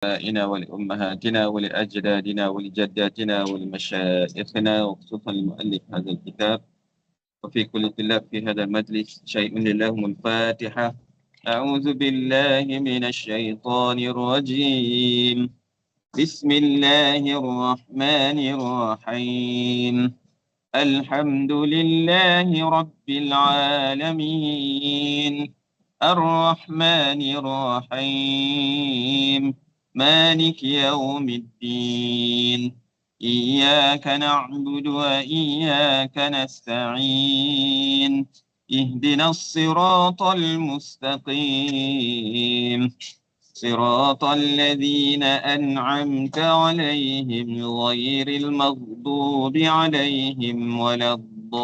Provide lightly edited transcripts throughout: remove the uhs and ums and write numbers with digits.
لآبائنا ولأمهاتنا ولأجدادنا ولجداتنا ولمشايخنا وخصوصا لمؤلف هذا الكتاب وفي كل طلاب في هذا المجلس شيء لله الفاتحة. أعوذ بالله من الشيطان الرجيم. بسم الله الرحمن الرحيم. الحمد لله رب العالمين الرحمن الرحيم مالك يوم الدين إياك نعبد وإياك نستعين اهدنا الصراط المستقيم صراط الذين أنعمت عليهم غير المغضوب عليهم ولا الضالين.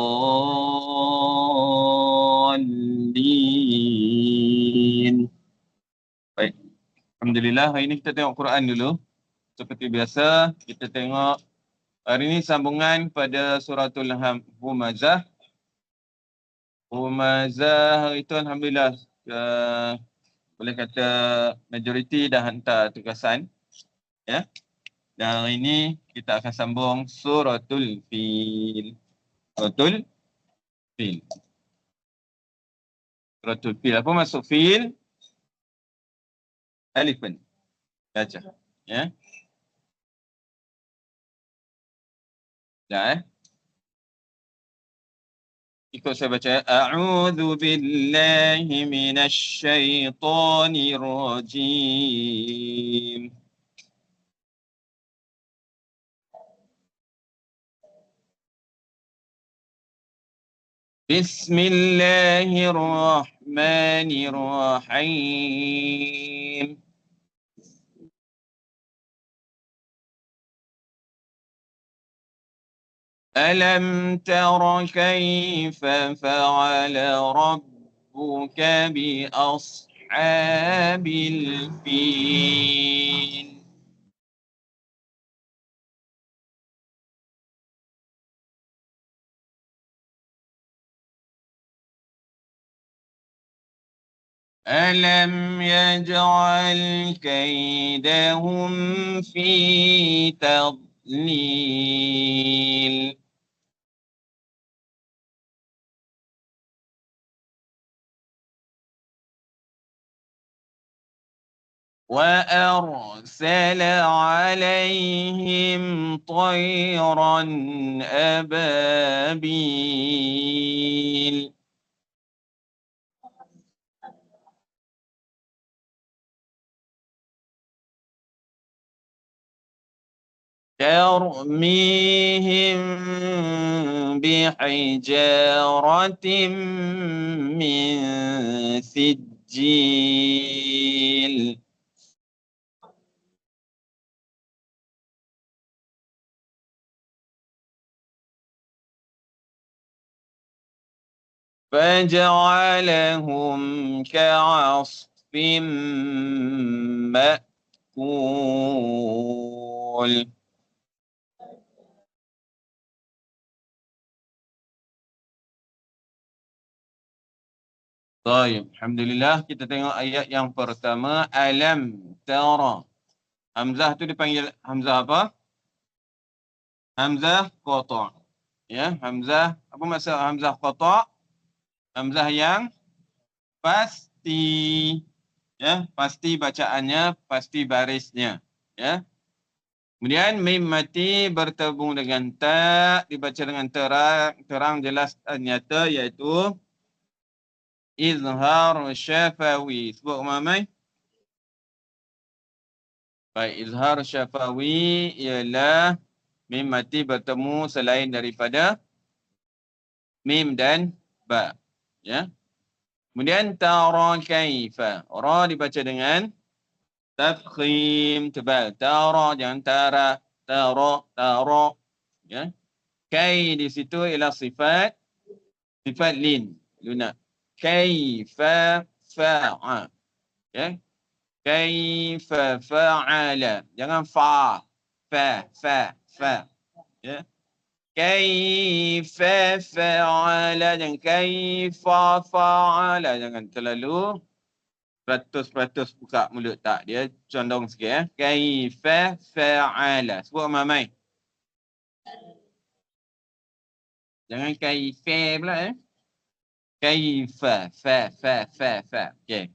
Baik, Alhamdulillah hari ini kita tengok Quran dulu. Seperti biasa kita tengok hari ini sambungan pada suratul Humazah. Humazah hari itu Alhamdulillah boleh kata majoriti dah hantar tugasan. Ya. Dan hari ini kita akan sambung suratul Fil. Suratul Fil. Suratul Fil. Apa maksud Fil? Elephant. Baca. Ya. Dah ikut saya baca. A'udzu billahi minasy syaithanir rajim. Bismillahirrahmanirrahim. ألم تر كيف فعل ربك بأصحاب الفيل ألم يجعل كيدهم في تضليل وأرسل عليهم طيرا أبابيل ترميهم بحجارة من سجيل فجعلهم كعصف مأكول. Baik, Alhamdulillah kita tengok ayat yang pertama. Alam tara. Hamzah tu dipanggil Hamzah apa? Hamzah qata'. Ya, Hamzah. Apa maksud Hamzah qata'? Hamzah yang pasti. Ya, pasti bacaannya, pasti barisnya. Ya. Kemudian mim mati bertemu dengan ta, dibaca dengan terang jelas nyata, iaitu izhar syafawi. Sebut Umamai. Baik, izhar syafawi ialah mim mati bertemu selain daripada mim dan ba. Ya. Kemudian tara kaifa. Ra dibaca dengan tafkhim tebal. Tara jangan tara. Tara. Ya. Kai di situ ialah sifat lin. Lunak. Kaifa fa'a. Ya. Kaifa fa'ala. Jangan fa. Fa. Ya. Kaifa fa'ala. Jangan kaifa fa'ala. Jangan terlalu 100% buka mulut tak. Dia condong sikit. Kaifa fa'ala. Sebut Mamai. Jangan kaifa pula. Kaifa. Fa. Okay.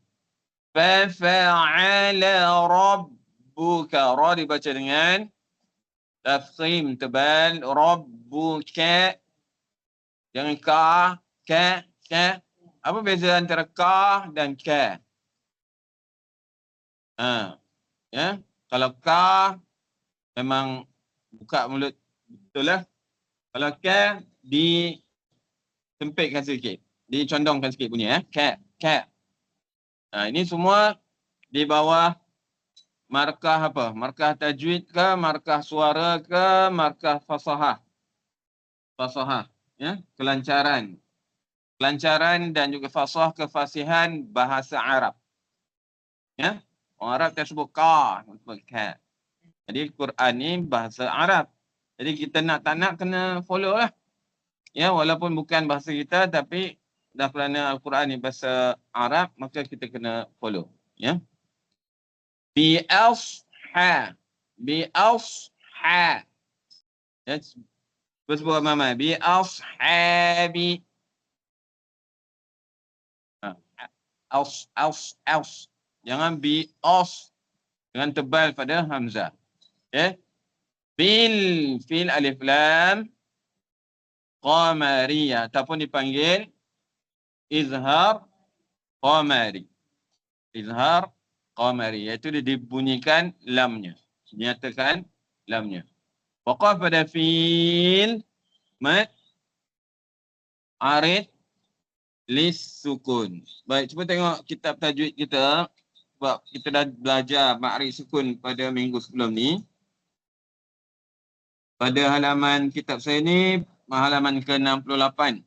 Fa fa'ala rabbuka. Ra dibaca dengan tafkhim tebal. Rabbuka. Jangan ka. Apa beza antara ka dan ka? Ya. Kalau ka memang buka mulut betul lah. Kalau ka disempitkan sikit. Dicondongkan sikit bunyi Ka. Ini semua di bawah markah apa? Markah tajwid ke, markah suara ke, markah fasahah. Ya, kelancaran dan juga fasah kefasihan bahasa Arab. Ya. Orang Arab tak sebut ka, sebut ka. Jadi Quran ni bahasa Arab. Jadi kita tak nak kena follow lah. Ya, walaupun bukan bahasa kita tapi dah kerana Al-Quran ni bahasa Arab maka kita kena follow. Ya. Bi asha. Ya, sebut Mama. Bi ashabi. Aus. Jangan bi os. Jangan tebal pada hamzah. Okay. Fil alif lam qamariyah ataupun dipanggil izhar qamari. Izhar qamari iaitu dia dibunyikan lamnya. Dinyatakan lamnya. Waqaf pada fil mat arid lis sukun. Baik, cuba tengok kitab tajwid kita sebab kita dah belajar ma'rif sukun pada minggu sebelum ni. Pada halaman kitab saya ni, halaman ke-68.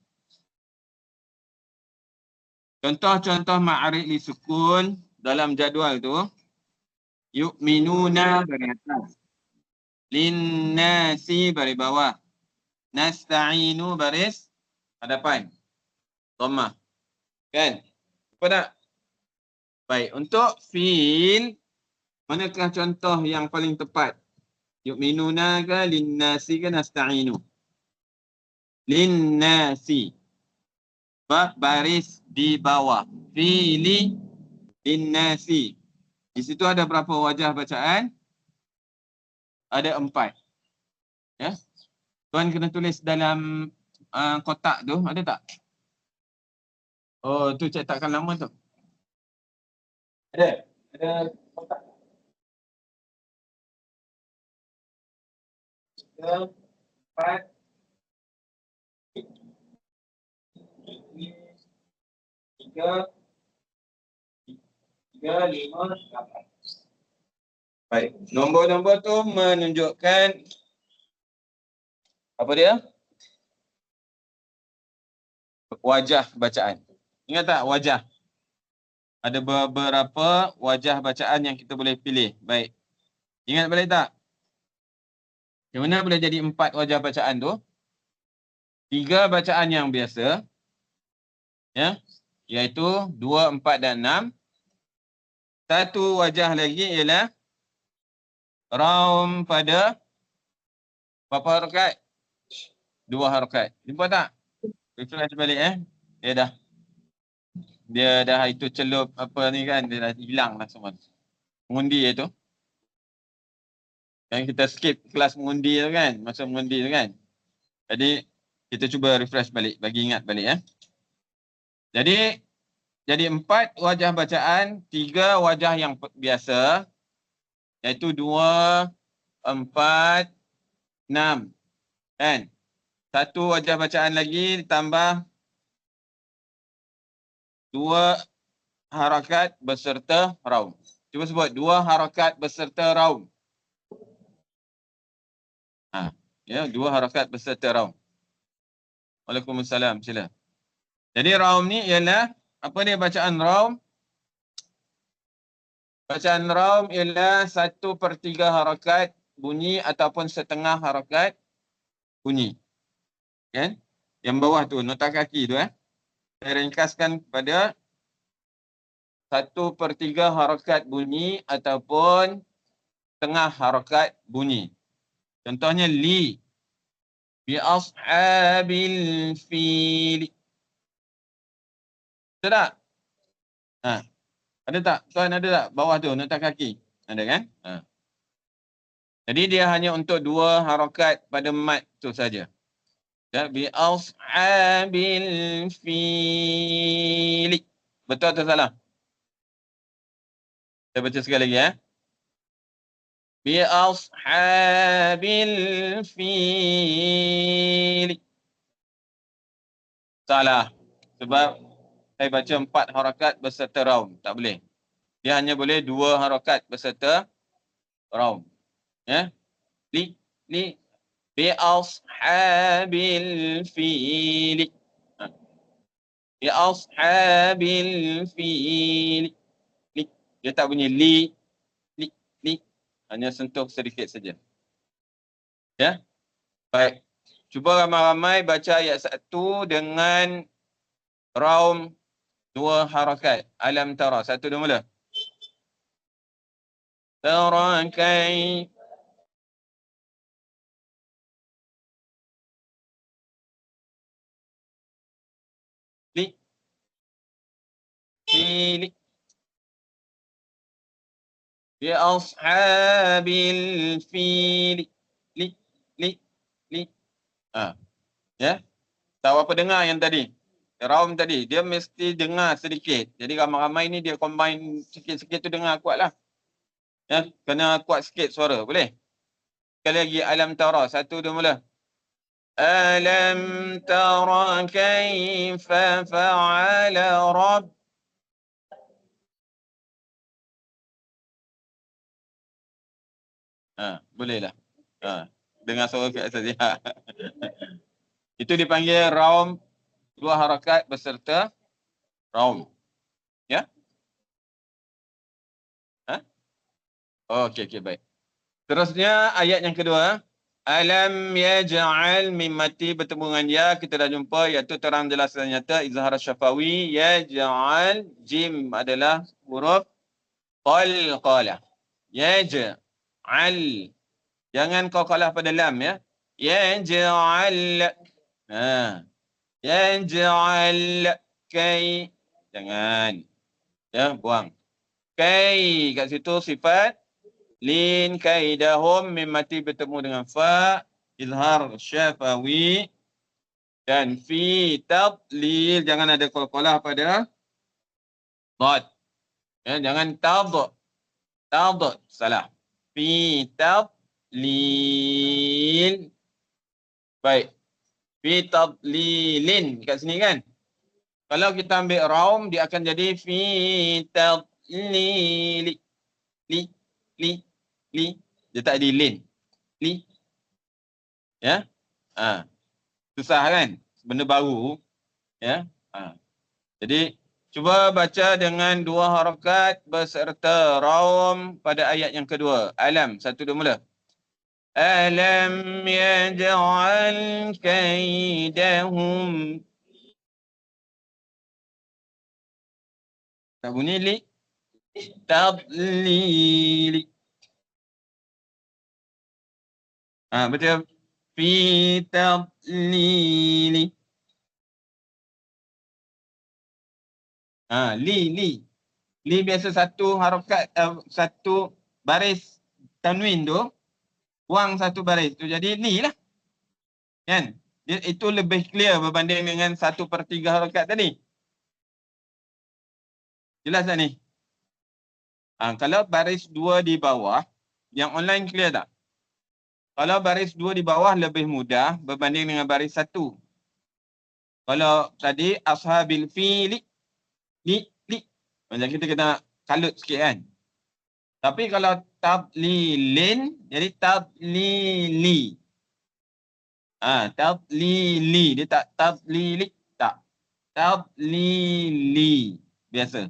Contoh-contoh ma'rif li sukun dalam jadual tu. Yu'minuna baris atas. Linnasi baris bawah. Nasta'inu baris hadapan. Dhammah. Kan? Apa tak? Baik, untuk fiil, manakah contoh yang paling tepat? Yu'minuna ke linnasi ke nasta'inu? Linnasi. Baris di bawah. Fiili linnasi. Di situ ada berapa wajah bacaan? Ada 4. Ya. Tuan kena tulis dalam kotak tu, ada tak? Oh, tu cetakan lama tu. Ada kotak. 3, 4, 3, 5, 8. Baik, nombor-nombor tu menunjukkan apa dia? Wajah bacaan. Ingat tak wajah? Ada beberapa wajah bacaan yang kita boleh pilih. Baik. Ingat balik tak? Yang mana boleh jadi 4 wajah bacaan tu? 3 bacaan yang biasa. Ya. Iaitu 2, 4 dan 6. Satu wajah lagi ialah raum pada berapa harakat? 2 harakat. Jumpa tak? Refresh balik Dia dah itu celup apa ni kan, dia dah hilang lah semua. Mengundi itu. Yang kita skip kelas mengundi tu kan, masa mengundi tu kan. Jadi kita cuba refresh balik, bagi ingat balik Jadi 4 wajah bacaan, 3 wajah yang biasa, iaitu 2, 4, 6. Kan? Satu wajah bacaan lagi ditambah 2 harakat beserta raum. Cuba sebut 2 harakat beserta raum. 2 harakat beserta raum. Waalaikumsalam, sila. Jadi raum ni ialah, apa dia bacaan raum? Bacaan raum ialah 1/3 harakat bunyi ataupun setengah harakat bunyi. Kan? Yang bawah tu, nota kaki tu Saya ringkaskan pada 1/3 harakat bunyi ataupun tengah harakat bunyi. Contohnya li. Bi ashabil fil. Betul tak? Ha. Ada tak? Tuan ada tak? Bawah tu, nota kaki. Ada kan? Ha. Jadi dia hanya untuk 2 harakat pada mat tu saja. Ya, bi ashabil fil. Betul atau salah? Saya baca sekali lagi ya. Bi ashabil fil. Salah. Sebab saya baca 4 harakat berserta raum. Tak boleh. Dia hanya boleh 2 harakat berserta raum. Ya. Li bi ashabil fil. Bi ashabil fil. Li. Dia tak bunyi li. Hanya sentuh sedikit saja. Ya. Baik. Cuba ramai-ramai baca ayat 1 dengan raum 2 harakat. Alam tara. 1 dah mula. Tara kai. Li. Li. Bi ashabil fil. Li. Ya. Tahu apa dengar yang tadi? Raum tadi. Dia mesti dengar sedikit. Jadi ramai-ramai ni dia combine sikit-sikit tu dengar kuat lah. Ya. Kena kuat sikit suara. Boleh? Sekali lagi. Alam tara. 1 dah mula. Alam tara kaifa fa'ala rabb. Boleh lah. Dengar suara kat saja. Itu dipanggil raum 2 harakat beserta raum. Ya? Okey, baik. Terusnya ayat yang kedua. Alam yaj'al mim mati bertemu dengan ya, kita dah jumpa iaitu terang jelas dan nyata izhar syafawi. Yaj'al, jim adalah huruf qalqalah. Yaj'al, jangan qalqalah pada lam ya. Yaj'al, yaj'al kai, jangan ya, buang. Kai kat situ sifat lin kaidahum mim mati bertemu dengan fa izhar syafawi dan fi tadlil, jangan ada qalqalah pada dad. Ya, jangan tad salah. Fi tadlil. Baik. Fi tadlilin kat sini kan. Kalau kita ambil raum dia akan jadi fi tadlil. Li. Dia tak ada lin. Li. Ya. Susah kan? Benda baru. Ya. Jadi cuba baca dengan 2 harakat beserta raum pada ayat yang kedua. Alam. 1 dah mula. Alam yaj'al kaidahum. Tak bunyi li. Tadlili. Betul. Fi tadlili. Li. Li biasa 1 harakat, 1 baris tanwin tu. Buang 1 baris tu jadi li lah. Kan? Itu lebih clear berbanding dengan 1/3 harakat tadi. Jelas tak ni? Kalau baris 2 di bawah, yang online clear tak? Kalau baris 2 di bawah lebih mudah berbanding dengan baris 1. Kalau tadi ashabil fili, li. Macam kita kena kalut sikit kan? Tapi kalau tablilin, jadi tablili. Tablili. Dia tak tablili. Tak. Tablili. Biasa.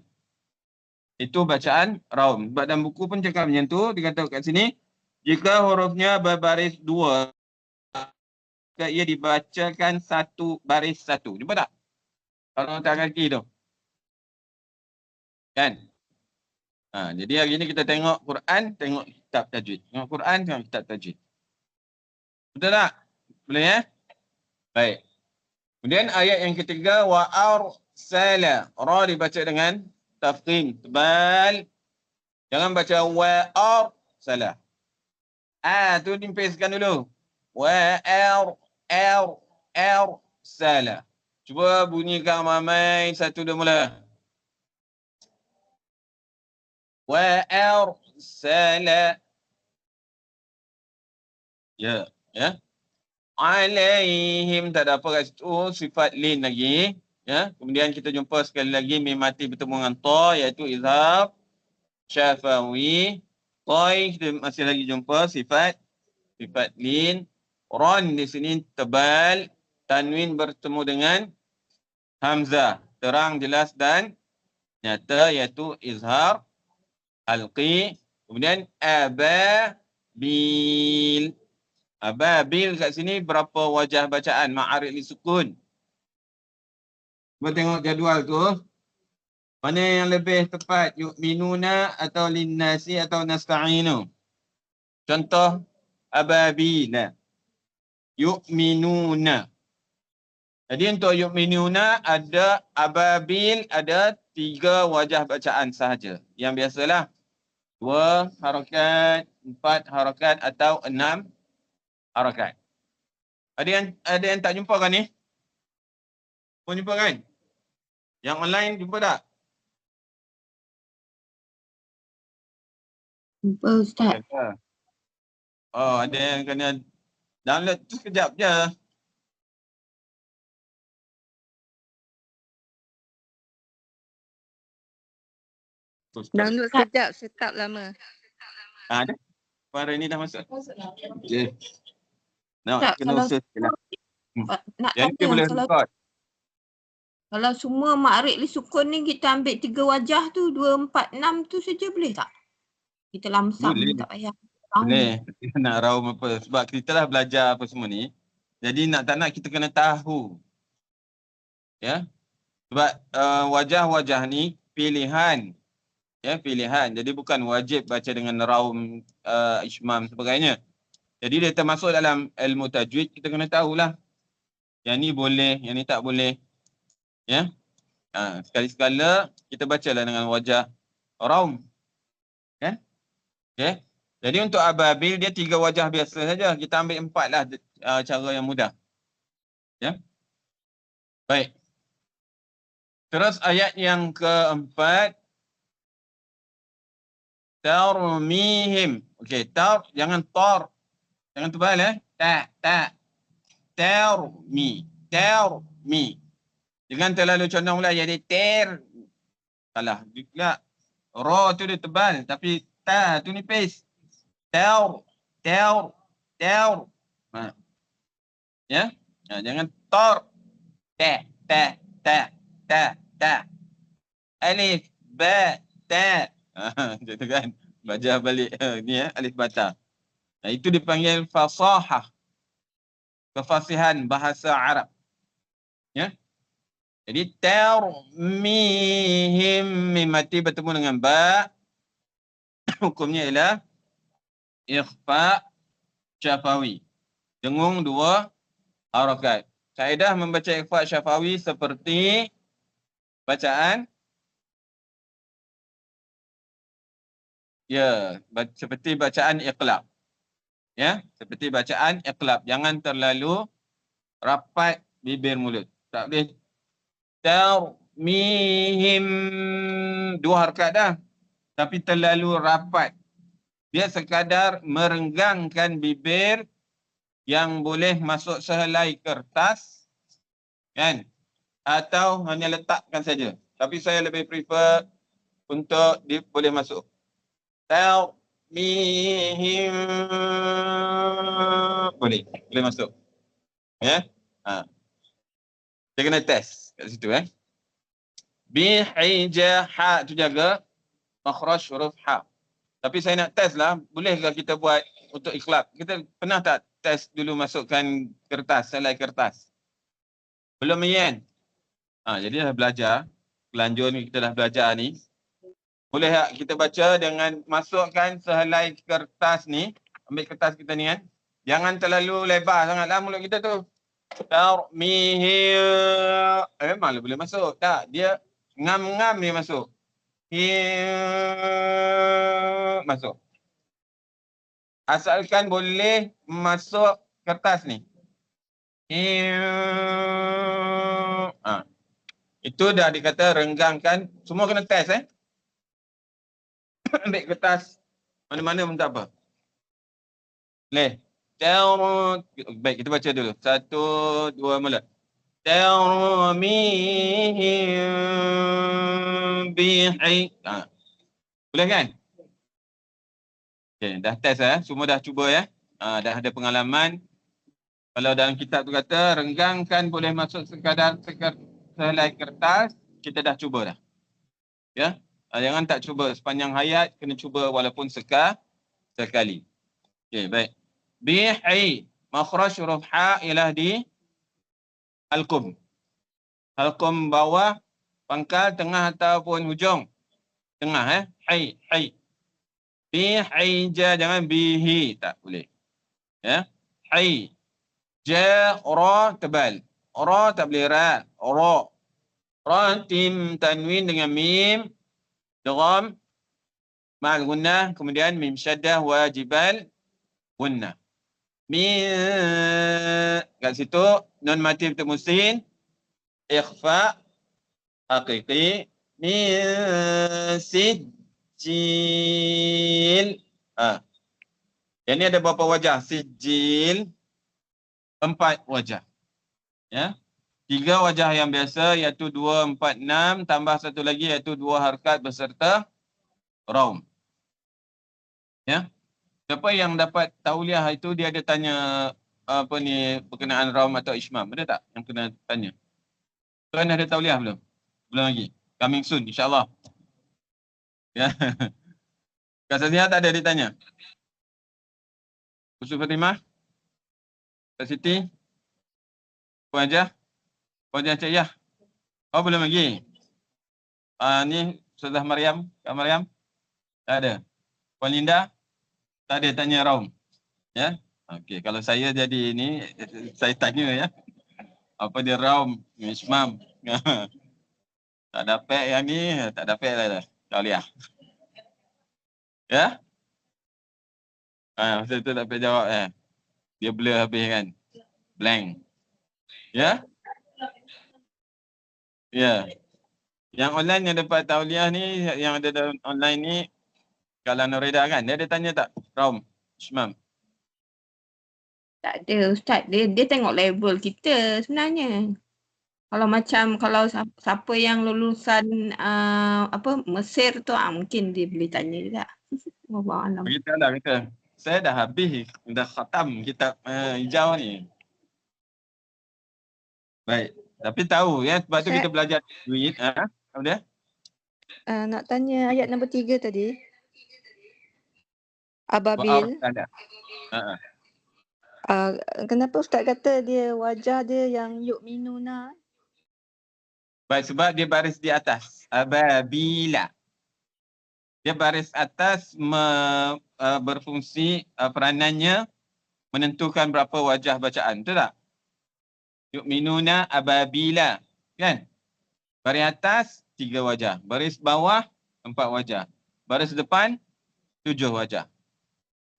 Itu bacaan raum. Sebab dalam buku pun cakap macam tu. Dia kata kat sini, jika hurufnya berbaris 2, ia dibacakan 1 baris 1. Jumpa tak? Kalau tak kaki tu. Kan? Jadi hari ni kita tengok Quran, tengok kitab tajwid. Tengok Quran, tengok kitab tajwid. Betul tak? Boleh ya? Baik. Kemudian ayat yang ketiga, wa arsala. Ra dibaca dengan tafkhim, tebal. Jangan baca wa arsala. Tu dimpeskan dulu. Wa arsala. Cuba bunyikan ramai satu dua mula. Wa arsala. Ya, ya. Alaihim, tak ada apa kat situ, sifat lin lagi. Ya, kemudian kita jumpa sekali lagi mim mati bertemu dengan ta, iaitu izhar syafawi. Qai kita masih lagi jumpa sifat lin. Ron di sini tebal, tanwin bertemu dengan hamzah, terang, jelas dan nyata, iaitu izhar alqi. Kemudian ababil. Ababil kat sini berapa wajah bacaan ma'arid li sukun? Cuba tengok jadual tu. Mana yang lebih tepat? Yu'minuna atau linnasi atau nasta'inu? Contoh ababila. Yu'minuna. Jadi untuk yu'minuna ada ababil, ada 3 wajah bacaan sahaja. Yang biasalah 2 harakat, 4 harakat atau 6 harakat. Ada yang tak jumpa kan ni? Kau jumpa kan? Yang online jumpa tak? Jumpa Ustaz. Oh, ada yang kena download tu sekejap je. Download sekejap, setup lama. Ada? Para ni dah masuk. Okay. Nak Tak, kena kalau usaha sikit lah. nak Yang ni tanya, boleh record. kalau semua ma'arid li sukun ni kita ambil 3 wajah tu, 2, 4, 6 tu saja boleh tak? Kita lamsam, Boleh. tak payah. Boleh. Kita nak raum apa. Sebab kita dah belajar apa semua ni. Jadi nak tak nak kita kena tahu. Ya. Sebab wajah-wajah ni pilihan. Ya, pilihan. Jadi bukan wajib baca dengan raum ismam sebagainya. Jadi dia termasuk dalam ilmu tajwid, kita kena tahulah. Yang ni boleh, yang ni tak boleh. Ya. Sekali-sekala kita bacalah dengan wajah raum. Kan? Okay. Jadi untuk ababil dia 3 wajah biasa saja. Kita ambil 4 lah cara yang mudah. Ya. Baik. Terus ayat yang keempat. Tarmihim. Okey, jangan tar. Jangan tebal Tak. Tarmi. Jangan terlalu condong pula jadi Salah juga. Ra tu dia tebal tapi ta tu nipis. Tar. Ya. Jangan tar. Ta. Alif, ba, ta. Macam tu kan. Baca balik ni alif bata. Itu dipanggil fasahah. Kefasihan bahasa Arab. Ya. Jadi tarmihim, mim mati bertemu dengan ba. Hukumnya ialah ikhfa syafawi. Dengung 2 harakat. Kaedah membaca ikhfa syafawi seperti bacaan seperti bacaan iqlab. Ya, seperti bacaan iqlab. Jangan terlalu rapat bibir mulut. Tak boleh. Tarmihim 2 harakat dah. Tapi terlalu rapat. Dia sekadar merenggangkan bibir yang boleh masuk sehelai kertas. Kan? Atau hanya letakkan saja. Tapi saya lebih prefer untuk dia boleh masuk. Tarmihim. Boleh masuk. Ya. Kita kena test kat situ Bihijah ha tu jaga makhraj huruf ha. Tapi saya nak test lah, bolehkah kita buat untuk iqlab? Kita pernah tak test dulu masukkan kertas, selai kertas? Belum ni kan? Jadi dah belajar. Pelanjur ni kita dah belajar ni. Boleh tak kita baca dengan masukkan sehelai kertas ni. Ambil kertas kita ni kan. Jangan terlalu lebar sangatlah mulut kita tu. Tarmihi. Memang boleh masuk. Tak, dia ngam-ngam dia masuk. Masuk. Asalkan boleh masuk kertas ni. Itu dah dikata renggangkan. Semua kena test Ambil kertas mana-mana pun tak apa. Boleh. Baik, kita baca dulu. 1, 2, mula. Tarmihim bihi. Boleh kan? Okay, dah test semua dah cuba dah ada pengalaman. Kalau dalam kitab tu kata renggangkan boleh masuk sekadar sehelai kertas, kita dah cuba dah. Ya. Jangan tak cuba sepanjang hayat, kena cuba walaupun sekali. Okey, baik. Bihi, makhraj huruf ha ialah di halqum. Halqum bawah, pangkal, tengah ataupun hujung. Tengah hai. Bihija, jangan bihi, tak boleh. Ya. Hai. Ja, ra tebal. Ra tak boleh ra. Ra tim tanwin dengan mim. Dgham ma'al gunnah, kemudian mim syaddah wajibal gunnah. Min, kat situ nun mati bertemusin, ikhfa haqiqi, min sijil. Yang ni ada berapa wajah? Sijil 4 wajah. Ya. 3 wajah yang biasa iaitu 2, 4, 6 tambah satu lagi iaitu 2 harakat beserta raum. Ya. Siapa yang dapat tauliah itu dia ada tanya apa ni berkenaan raum atau ismam. Ada tak yang kena tanya? Tuan ada tauliah belum? Belum lagi. Coming soon insya-Allah. Ya. Kak Sazia tak ada ditanya. Usul Fatimah? Kak Siti? Puan Ajah? Puan Ajah Cik Yah? Oh belum lagi. Ni Ustazah Maryam, Kak Maryam? Tak ada. Puan Linda? Tak ada tanya raum. Ya. Okey, kalau saya jadi ini saya tanya ya. Apa dia raum, ismam. Tak dapat yang ni, tak dapat lah. Tauliah. Ya? Masa tu tak dapat jawab Dia blur habis kan. Blank. Ya? Ya. Yang online yang dapat tauliah ni, yang ada dalam online ni, kalau Norida kan, dia ada tanya tak? Raum, ismam. Tak ada Ustaz. Dia tengok level kita sebenarnya. Kalau macam siapa yang lulusan Mesir tu mungkin dia boleh tanya juga. Wallahualam. Beritahulah kita. Saya dah habis, dah khatam kitab hijau ni. Baik. Tapi tahu ya, sebab tu kita belajar duit. Apa dia? Nak tanya ayat nombor 3 tadi. Ababil. Kenapa Ustaz kata dia wajah dia yang yu'minuna? Baik, sebab dia baris di atas. Ababila. Dia baris atas berfungsi peranannya menentukan berapa wajah bacaan. Betul tak? Yu'minuna ababila. Kan? Baris atas 3 wajah. Baris bawah 4 wajah. Baris depan 7 wajah.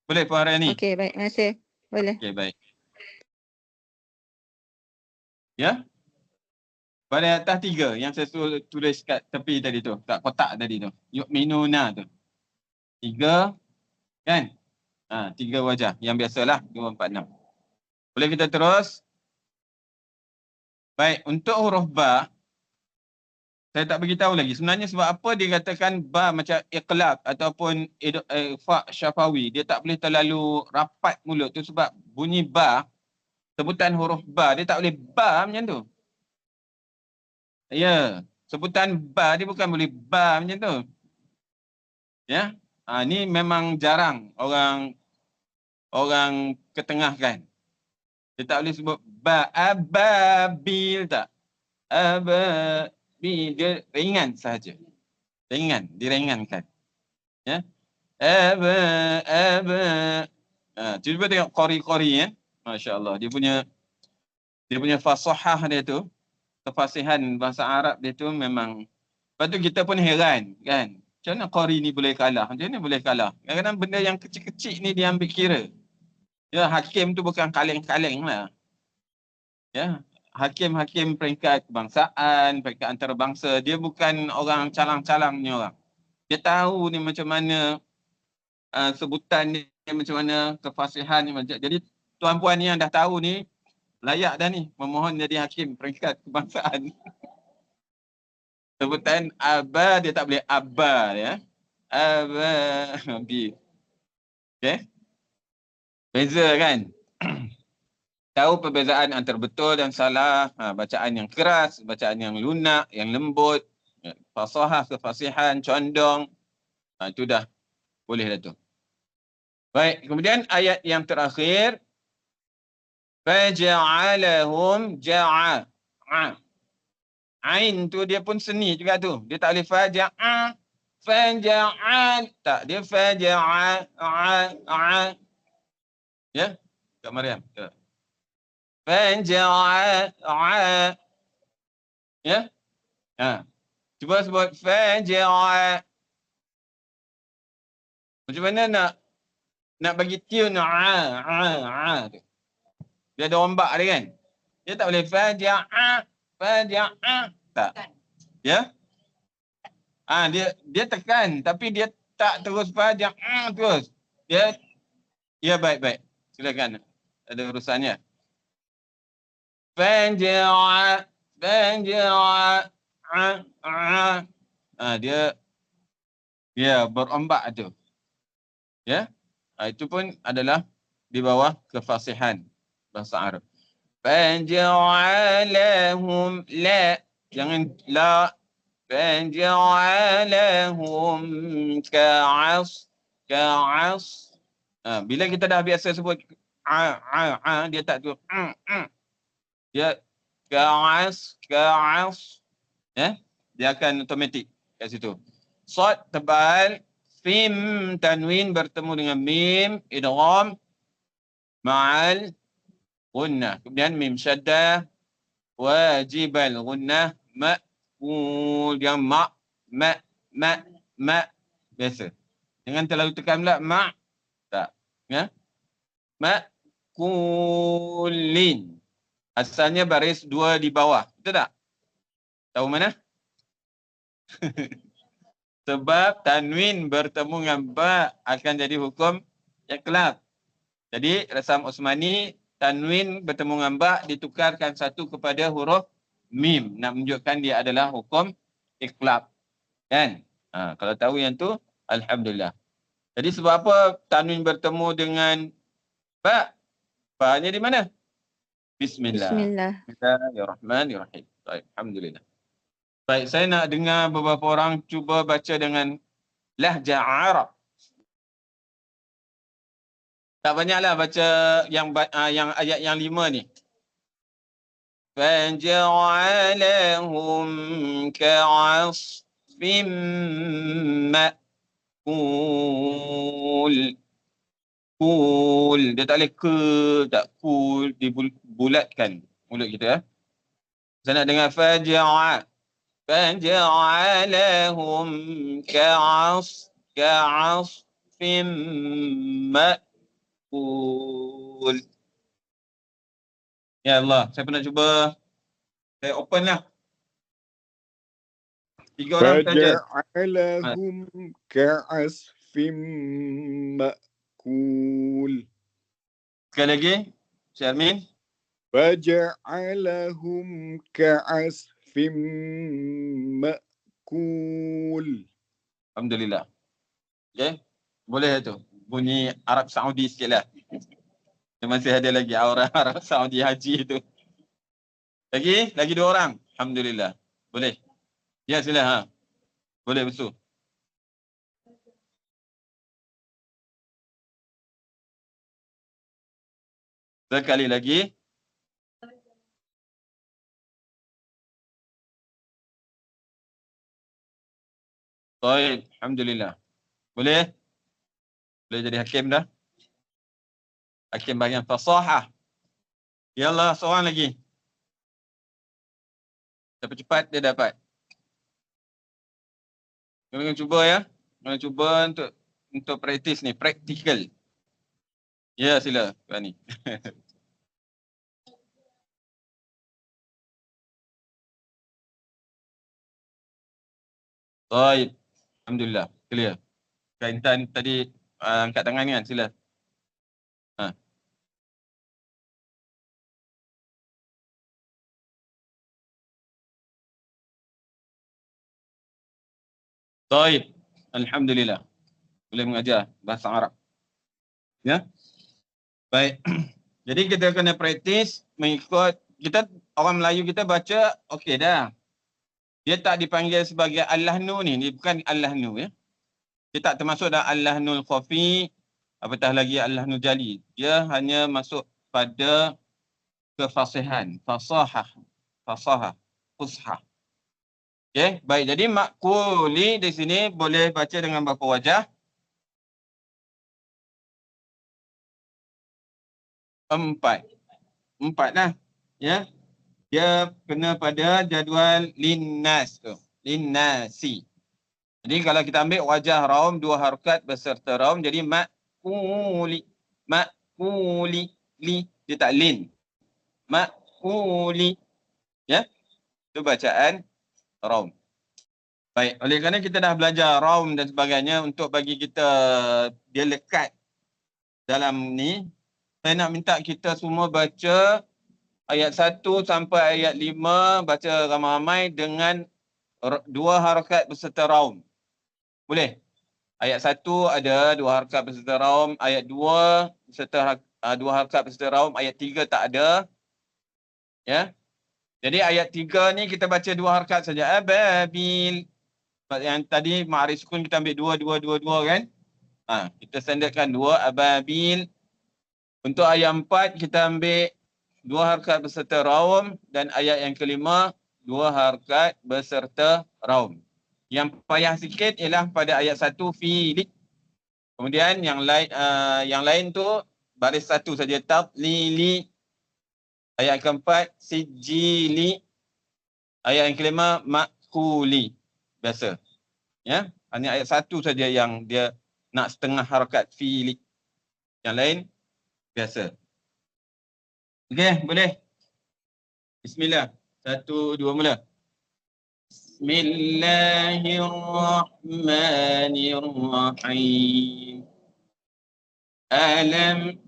Boleh Puan Rani? Okey, baik. Terima kasih. Boleh. Okey, baik. Ya? Baris atas 3 yang saya tulis kat tepi tadi tu. Kat kotak tadi tu. Yu'minuna tu. 3 kan? 3 wajah. Yang biasalah 2, 4, 6. Boleh kita terus? Baik, untuk huruf ba, saya tak beritahu lagi. Sebenarnya sebab apa dia katakan ba macam iqlab ataupun fa syafawi. Dia tak boleh terlalu rapat mulut tu sebab bunyi ba, sebutan huruf ba, dia tak boleh ba macam tu. Ya, sebutan ba dia bukan boleh ba macam tu. Ya, ni memang jarang orang ketengahkan. Dia tak boleh sebut ba, ababil tak. Ababil, dia ringan sahaja. diringankan. Ya. Aba. Cuba tengok qori ya. Masya-Allah. Dia punya fasahah dia tu, kefasihan bahasa Arab dia tu memang. Lepas tu kita pun heran kan. Macam mana qori ni boleh kalah? Macam mana boleh kalah? Kadang-kadang benda yang kecil-kecil ni dia ambil kira. Ya, hakim tu bukan kaleng-kaleng lah. Ya, hakim-hakim peringkat kebangsaan, peringkat antarabangsa, dia bukan orang calang-calang ni orang. Dia tahu ni macam mana sebutan ni macam mana, kefasihan ni macam. Jadi tuan-puan ni yang dah tahu ni layak dah ni memohon jadi hakim peringkat kebangsaan. Sebutan aba dia tak boleh aba ya. Aba bi. Okey. Beza kan? Tahu perbezaan antara betul dan salah, bacaan yang keras, bacaan yang lunak, yang lembut, fasahah, kefasihan, condong. Itu dah boleh dah tu. Baik, kemudian ayat yang terakhir faja'alahum ja'a. Ain tu dia pun seni juga tu. Dia tak boleh faja'a, faja'al. Tak, dia faja'a. Ya, Kak Mariam. Faja'a. Ya. Cuba sebut faja'a. Macam mana nak bagi tune tu. Dia ada ombak dia kan. Dia tak boleh faja'a. Tak. Ya. Dia tekan tapi dia tak terus faja'a terus. Ya baik. Silakan. Ada urusannya. Faja'a. Dia berombak tu. Ya. Itu pun adalah di bawah kefasihan bahasa Arab. Faja'alahum la. Jangan la. Faja'alahum ka'as. Bila kita dah biasa sebut dia tak tu. Dia ka'as. Ya. Dia akan automatik kat situ. Sad tebal. Fim tanwin bertemu dengan mim idgham ma'al gunnah. Kemudian mim syaddah wajibal gunnah ma'kul. Yang ma biasa. Jangan terlalu tekan pula ma. Tak. Ya. Ma'kulin. Asalnya baris 2 di bawah. Betul tak? Tahu mana? Sebab tanwin bertemu dengan ba akan jadi hukum iqlab. Jadi Rasam Osmani tanwin bertemu dengan ba ditukarkan satu kepada huruf mim. Nak menunjukkan dia adalah hukum iqlab. Kan? Kalau tahu yang tu, alhamdulillah. Jadi sebab apa tanwin bertemu dengan ba? Ba-nya di mana? Bismillah. Bismillahirrahmanirrahim. Baik, alhamdulillah. Baik, saya nak dengar beberapa orang cuba baca dengan lahjah Arab. Tak banyaklah baca yang ayat yang 5 ni. Faja'alahum ka'asfim ma'kul. Kul. Dia tak boleh tak kul. Dibulatkan mulut kita. Saya nak dengar faja'a. فجعلهم كعصف مأكول. Ya Allah, saya pernah cuba. Saya open lah. 3 orang saja. فجعلهم كعصف مأكول. Sekali lagi, Syarmin. فجعلهم كعصف مأكول. Alhamdulillah. Okay. Boleh tu. Bunyi Arab Saudi sikit lah. Dia masih ada lagi aura Arab Saudi haji tu. Lagi 2 orang. Alhamdulillah. Boleh. Ya sila. Boleh betul. Sekali lagi. Baik, alhamdulillah. Boleh? Boleh jadi hakim dah? Hakim bahagian fasahah. Yalah, seorang lagi. Cepat-cepat dia dapat. Kena cuba ya. Kena cuba untuk praktis ni, practical. Ya, sila, Rani. Baik. Alhamdulillah, clear. Kak Intan tadi angkat tangan kan, sila. Ha. Baik. Alhamdulillah. Boleh mengajar bahasa Arab. Ya. Baik. Jadi kita kena praktis mengikut, kita orang Melayu kita baca okey dah. Dia tak dipanggil sebagai Al-Lahnu ni, dia bukan Al-Lahnu ya. Dia tak termasuk dalam Al-Lahnul Khafi, apatah lagi Al-Lahnu Jali. Dia hanya masuk pada kefasihan, fasahah, fusha. Okey, baik. Jadi makuli di sini boleh baca dengan berapa wajah? 4 lah. Ya. Dia kena pada jadual linnas tu. Linnasi. Jadi kalau kita ambil wajah raum 2 harakat beserta raum jadi makuli. Makuli. Li. Dia tak lin. Makuli. Ya. Itu bacaan raum. Baik. Oleh kerana kita dah belajar raum dan sebagainya untuk bagi kita dia lekat dalam ni. Saya nak minta kita semua baca ayat 1 sampai ayat 5 baca ramai-ramai dengan 2 harakat beserta raum. Boleh? Ayat 1 ada 2 harakat beserta raum, ayat 2 beserta 2 harakat beserta raum, ayat 3 tak ada. Ya. Jadi ayat 3 ni kita baca 2 harakat saja. Ababil. Yang tadi ma'arif sukun kita ambil 2 kan? Kita standardkan 2 ababil. Untuk ayat 4 kita ambil 2 harakat beserta raum dan ayat yang kelima 2 harakat beserta raum. Yang payah sikit ialah pada ayat 1 fi'li. Kemudian yang lain tu baris 1 saja tatlili. Ayat keempat sijili. Ayat yang kelima makuli. Biasa. Ya, hanya ayat 1 saja yang dia nak setengah harakat fi'li. Yang lain biasa. Okey, boleh. Bismillah. 1, 2 mula. Bismillahirrahmanirrahim. Alam.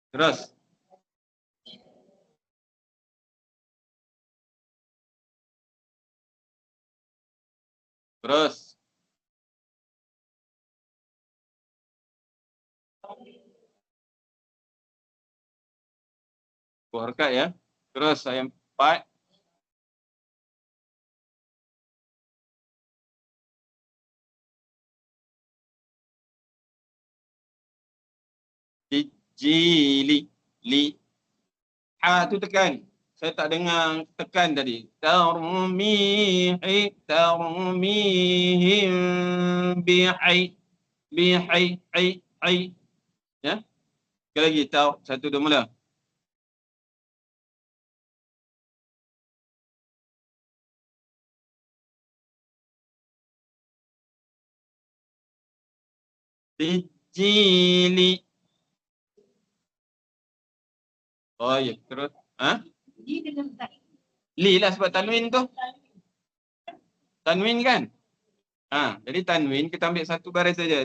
Terus. Terus. Buat harakat ya. Terus ayat 4. Jili. Li. Tu tekan. Saya tak dengar tekan tadi. Tarmihi. Tarmihim. Bihai. Bihai. Hai. Ya. Sekali lagi. 1, 2 mula. Jili. Oh ya, terus. Li lah sebab tanwin tu. Tanwin kan? Jadi tanwin kita ambil 1 baris saja.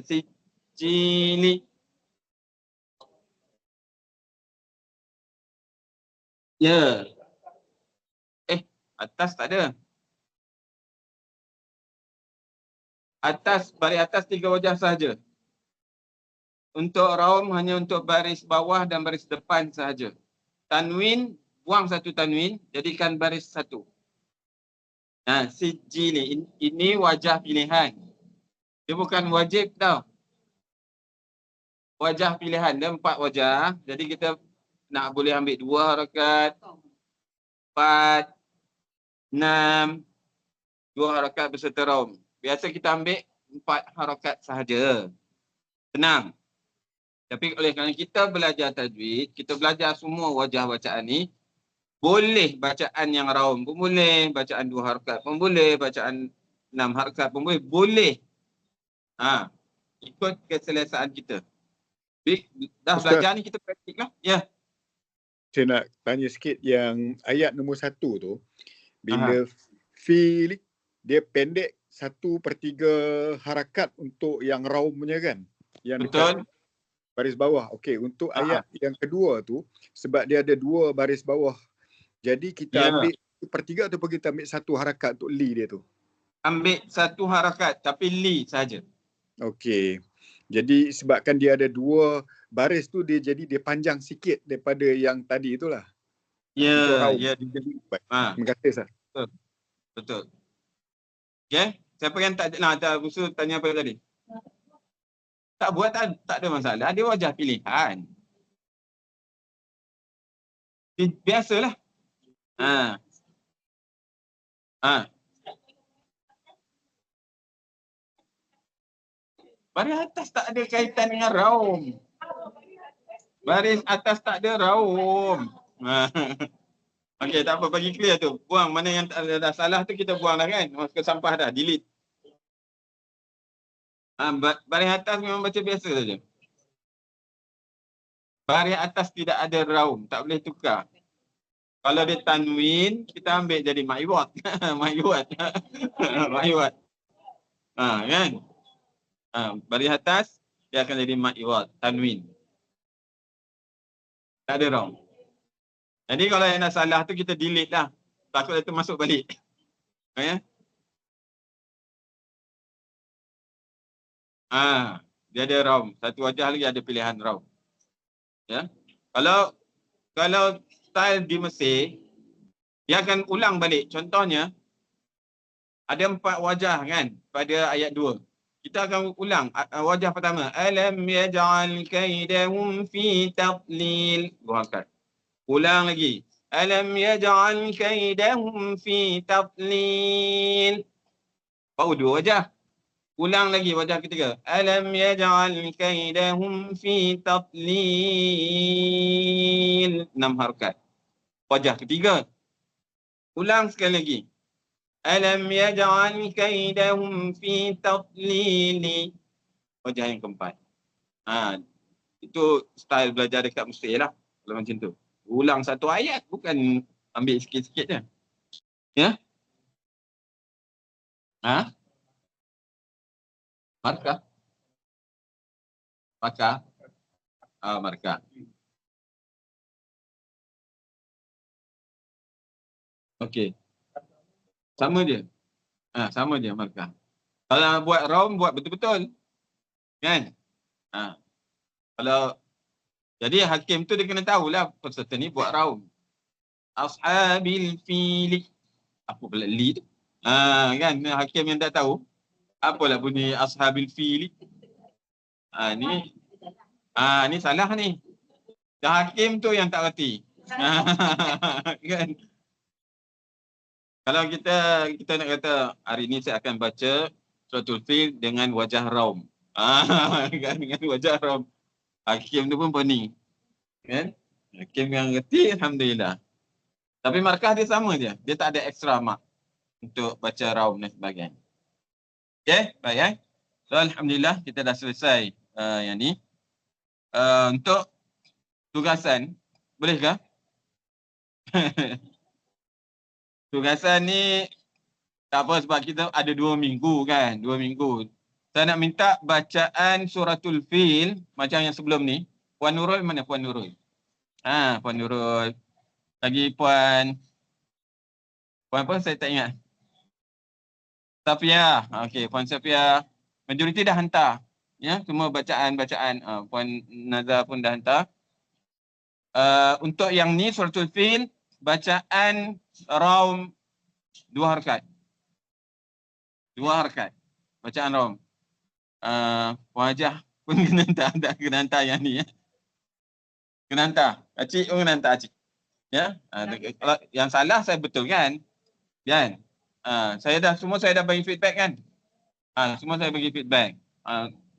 Jili. Ya. Atas tak ada. Baris atas 3 wajah sahaja. Untuk raum hanya untuk baris bawah dan baris depan sahaja. Tanwin, buang 1 tanwin, jadikan baris 1. Sijili, ini wajah pilihan. Dia bukan wajib tau. wajah pilihan dia 4 wajah. Jadi kita nak boleh ambil 2 harakat, 4, 6, 2 harakat berserta raum. Biasa kita ambil 4 harakat sahaja. Senang. Tapi oleh kerana kita belajar tajwid, kita belajar semua wajah bacaan ni, boleh bacaan yang raum pun boleh, bacaan 2 harakat pun boleh, bacaan 6 harakat pun boleh. Boleh. Ikut keselesaan kita. Dah Ustaz, belajar ni kita praktik lah. Ya. saya nak tanya sikit yang ayat nombor 1 tu, bila fi'il dia pendek 1/3 harakat untuk yang raum punya kan? Yang Betul. dekat baris bawah. Okey, untuk ayat yang kedua tu, sebab dia ada 2 baris bawah. Jadi kita ambil 1/3 ataupun kita ambil 1 harakat untuk li dia tu? Ambil 1 harakat tapi li saja. Okey. Jadi sebabkan dia ada 2 baris tu, dia jadi dia panjang sikit daripada yang tadi itulah. Untuk Ya, raum. ya. Baik. Ha, Terima kasih, Ustaz. betul. Okey. Siapa yang tak usul tanya apa tadi? Tak buat tak ada masalah. Dia wajah pilihan. Biasalah. Ha. Baris atas tak ada kaitan dengan raum. Baris atas tak ada raum. Okey, tak apa, bagi clear tu. Buang mana yang dah salah tu, kita buang dah kan. Masuk ke sampah dah, delete. Baris atas memang baca biasa saja. Baris atas tidak ada raum, tak boleh tukar. Kalau dia tanwin, kita ambil jadi ma'iwat. Ma'iwat. Ma'iwat. Kan? Baris atas, dia akan jadi ma'iwat, tanwin. Tak ada raum. Jadi kalau yang dah salah tu kita delete lah. Takut itu masuk balik. Ya? Dia ada raum. Satu wajah lagi ada pilihan raum. Ya. Kalau style di Mesir, dia akan ulang balik. Contohnya, ada 4 wajah kan pada ayat 2. Kita akan ulang wajah pertama. Alam yaj'al kaidahum fi tadlil. Buangkan. Ulang lagi. Alam yaj'al kaidahum fi tadlil. Baru 2 wajah. Ulang lagi wajah ketiga. Alam yaj'al kaidahum fi tadlil. 6 harakat. Wajah ketiga. Ulang sekali lagi. Alam yaj'al kaidahum fi tadlil. Wajah yang keempat. Itu style belajar dekat Mesir lah. Kalau macam tu. Ulang satu ayat, bukan ambil sikit-sikit je. Ya? Markah? Markah? Markah. Okey. Sama je. Sama je markah. Kalau buat raum, buat betul-betul. Kan? Kalau jadi hakim tu dia kena tahulah peserta ni buat raum. Ashabil fili. Apa pula li tu? Kan hakim yang tak tahu. Apalah bunyi ashabil fili? Ni salah ni. Dah hakim tu yang tak reti. Kan? Kalau kita nak kata hari ni saya akan baca suratul fil dengan wajah raum. Kan, dengan wajah raum. Hakim tu pun pening. Kan? Hakim yang reti, alhamdulillah. Tapi markah dia sama je. Dia tak ada extra mark untuk baca raum dan sebagainya. Okey, baik. So alhamdulillah kita dah selesai yang ni. Untuk tugasan, bolehkah? Tugasan ni tak apa sebab kita ada 2 minggu kan. 2 minggu. Saya nak minta bacaan suratul fil macam yang sebelum ni. Puan Nurul mana Puan Nurul? Puan Nurul. Lagi Puan apa saya tak ingat. Safia. Okey, Puan Safia. Majoriti dah hantar. Ya, semua bacaan-bacaan. Puan Nazar pun dah hantar. Untuk yang ni suratul fil bacaan raum 2 harakat. 2 harakat. Bacaan raum. Wajah pun kena hantar. Tak kena hantar yang ni ya. Kena hantar. Acik pun kena hantar acik. Ya. Kalau yang salah saya betulkan. Kan? Saya dah bagi feedback kan? Semua saya bagi feedback.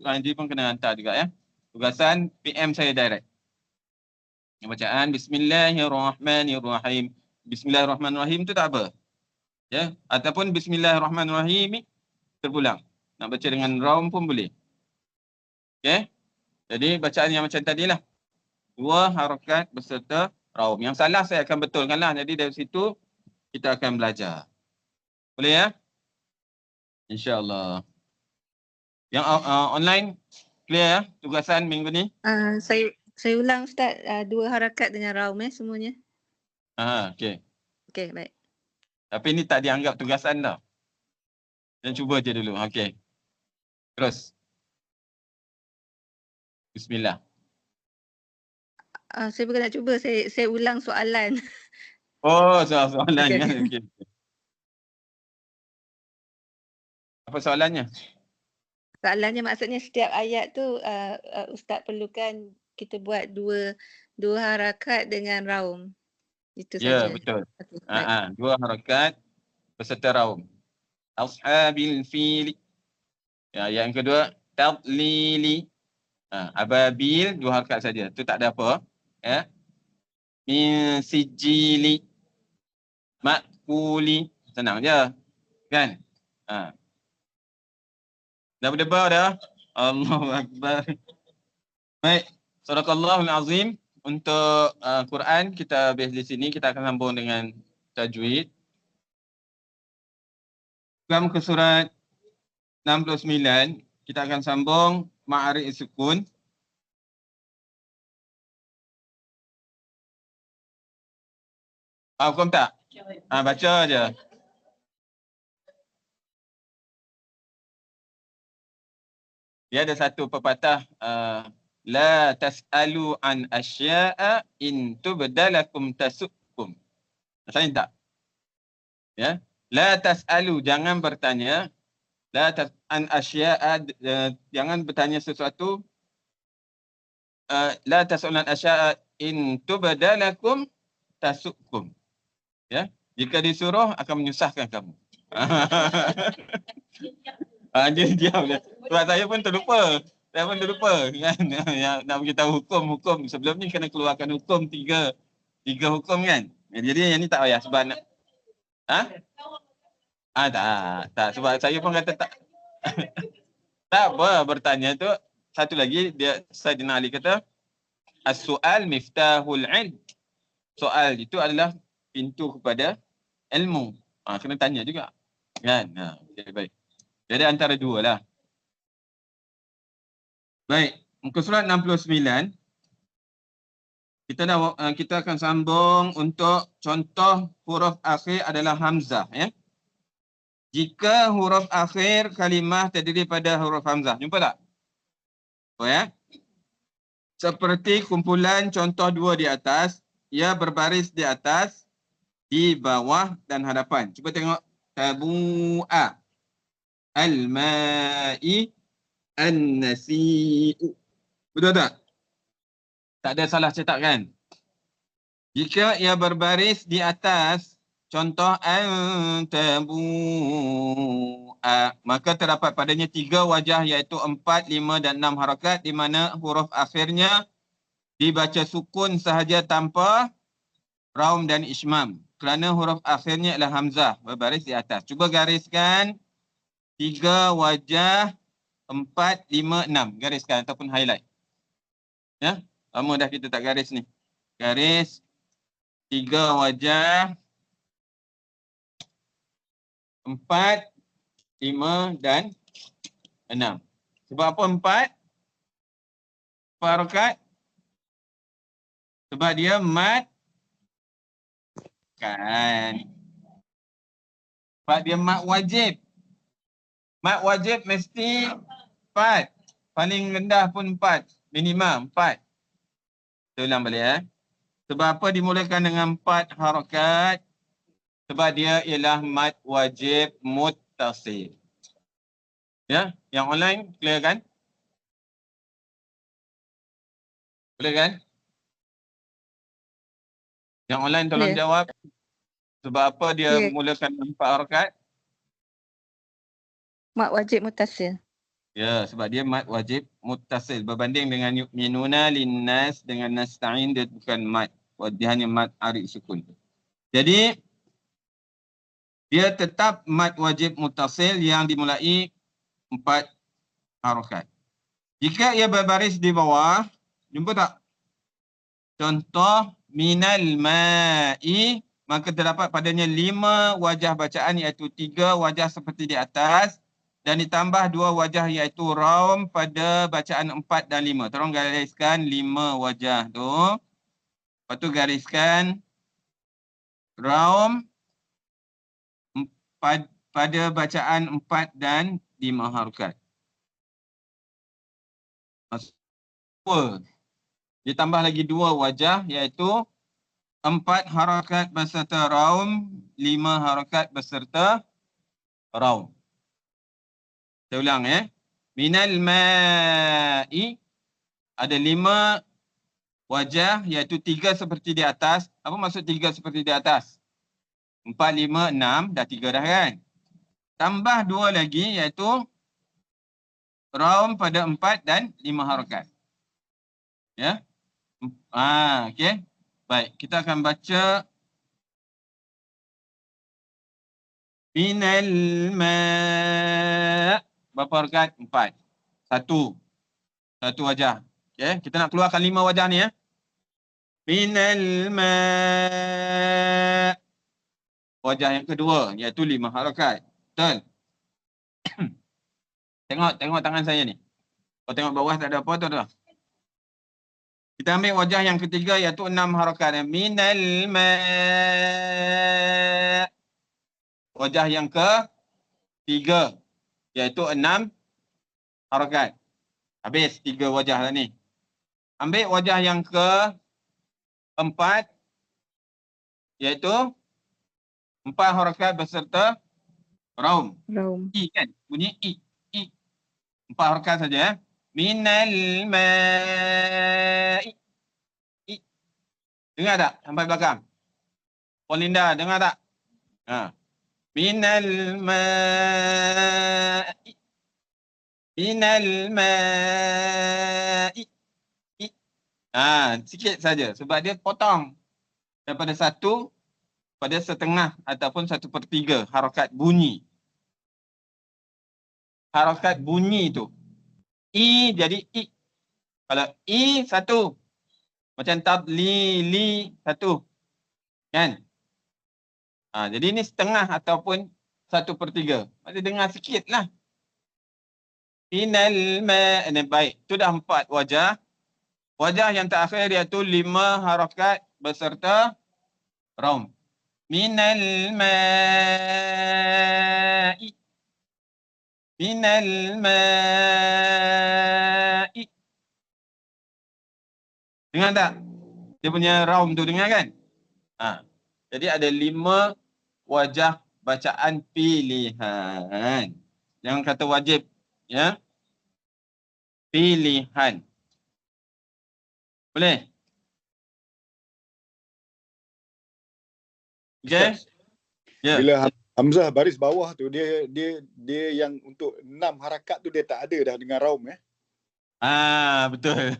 Anji pun kena hantar juga ya. Tugasan PM saya direct. Bacaan Bismillahirrahmanirrahim. Bismillahirrahmanirrahim tu tak apa. Ya, ataupun Bismillahirrahmanirrahim terpulang. Nak baca dengan raum pun boleh. Okey. Jadi bacaan yang macam tadilah. 2 harakat beserta raum. Yang salah saya akan betulkanlah. Jadi dari situ kita akan belajar. Boleh ya? InsyaAllah. Yang online clear ya tugasan minggu ni? Saya ulang Ustaz, 2 harakat dengan raum semuanya. Okey. Okey, baik. Tapi ni tak dianggap tugasan dah. Dan cuba je dulu. Okey. Terus. Bismillah. Saya bukan nak cuba, saya ulang soalan. Oh, soalannya. Okey. Okey. Apa soalannya? Soalannya maksudnya setiap ayat tu Ustaz perlukan kita buat dua harakat dengan raum. Itu Ya, saja. betul. Okey, baik. 2 harakat beserta raum. Ashabil fil. Ya, yang kedua tadlili. Ababil 2 harakat saja. Tu tak ada apa. Ya. Min sijili. Makuli. Senang je. Kan? Dah berdebar dah. Allahu Akbar. Baik. Sadaqallahul Azim. Untuk Quran kita habis di sini. Kita akan sambung dengan tajwid. Kita muka surat 69. Kita akan sambung Ma'ari Sukun. Hukum tak? Baca je. Dia ada satu pepatah. La tas'alu an asya'a in tubdalakum tasukkum. Maksudnya tak? Ya. La tas'alu, jangan bertanya. An asya'a, jangan bertanya sesuatu. La tas'alu an asya'a in tubdalakum tasukkum. Ya. Jika disuruh akan menyusahkan kamu. Dia diam dia. Sebab saya pun terlupa. Kan. Nak beritahu hukum. Sebelum ni kena keluarkan hukum 3 hukum kan. Jadi yang ni tak payah sebab nak. Tak. Sebab saya pun kata tak. Tak apa bertanya tu. Satu lagi dia Sayyidina Ali kata as-su'al miftahul ilm. Soal itu adalah pintu kepada ilmu. Kena tanya juga. Kan? Okay, baik. Jadi antara 2 lah. Baik, muka surat 69. Kita akan sambung untuk contoh huruf akhir adalah hamzah ya. Jika huruf akhir kalimah terdiri pada huruf hamzah. Jumpa tak? Oh ya. Seperti kumpulan contoh 2 di atas, ia berbaris di atas, di bawah dan hadapan. Cuba tengok tabu'a, al-ma'i, an-nasi'u. Betul tak? Tak ada salah cetak kan? Jika ia berbaris di atas, contoh antabu'a, maka terdapat padanya 3 wajah iaitu 4, 5 dan 6 harakat di mana huruf akhirnya dibaca sukun sahaja tanpa raum dan ismam. Kerana huruf akhirnya adalah hamzah berbaris di atas. Cuba gariskan 3 wajah 4, 5, 6. Gariskan ataupun highlight. Ya, lama dah kita tak garis ni. Garis 3 wajah 4, 5 dan 6. Sebab apa 4? Apa harakat? Sebab dia mad kan. Sebab dia mad wajib. Mad wajib mesti 4. Paling rendah pun 4. Minimum 4. Saya ulang balik Sebab apa dimulakan dengan 4 harakat? Sebab dia ialah mad wajib muttasil. Ya, yang online clear kan? Boleh kan? Yang online tolong Boleh. jawab. Sebab apa dia Ya. mulakan 4 harakat? Mat wajib mutasil. Ya, sebab dia mad wajib muttasil. Berbanding dengan yu'minuna linnas dengan nasta'in, dia bukan mad. Dia hanya mad arid sukun. Jadi, dia tetap mad wajib muttasil yang dimulai 4 harakat. Jika ia berbaris di bawah, jumpa tak? Contoh, minal ma'i, maka terdapat padanya 5 wajah bacaan iaitu 3 wajah seperti di atas dan ditambah 2 wajah iaitu raum pada bacaan 4 dan 5. Tolong gariskan 5 wajah tu. Lepas tu gariskan raum pada bacaan 4 dan 5 harakat. Ditambah lagi 2 wajah iaitu 4 harakat beserta raum, 5 harakat beserta raum. Saya ulang Minal ma'i ada 5 wajah iaitu 3 seperti di atas. Apa maksud 3 seperti di atas? 4, 5, 6 dah 3 dah kan? Tambah 2 lagi iaitu raum pada 4 dan 5 harakat. Ya. Okey. Baik, kita akan baca minal ma' berapa harakat? 4. Satu wajah. Okey, kita nak keluarkan 5 wajah ni Minal ma' wajah yang kedua iaitu 5 harakat. Betul? Tengok tangan saya ni. Kalau tengok bawah tak ada apa tu dah. Kita ambil wajah yang ketiga iaitu 6 harakat. Minal ma' wajah yang ketiga iaitu 6 harakat. Habis 3 wajah lah ni. Ambil wajah yang keempat iaitu 4 harakat beserta raum. Raum. I kan? Bunyi I. 4 harakat saja Minal ma'i. I. Dengar tak sampai belakang? Puan Linda, dengar tak? Minal ma'i. Minal ma'i. Sikit saja sebab dia potong daripada 1 pada setengah ataupun 1/3 harakat bunyi. Harakat bunyi tu. I jadi I. Kalau I 1. Macam li 1. Kan? Jadi ini setengah ataupun 1/3. Masih dengar sikit lah. Minal ma'. Baik. Itu dah 4 wajah. Wajah yang terakhir iaitu 5 harakat beserta raum. Minal ma'i. Minal ma'i. Dengar tak? Dia punya raum tu dengar kan? Jadi ada 5 wajah bacaan pilihan. Jangan kata wajib. Ya. Pilihan. Boleh? Okay? Ya. Bila Hamzah baris bawah tu dia yang untuk 6 harakat tu dia tak ada dah dengan raum Betul.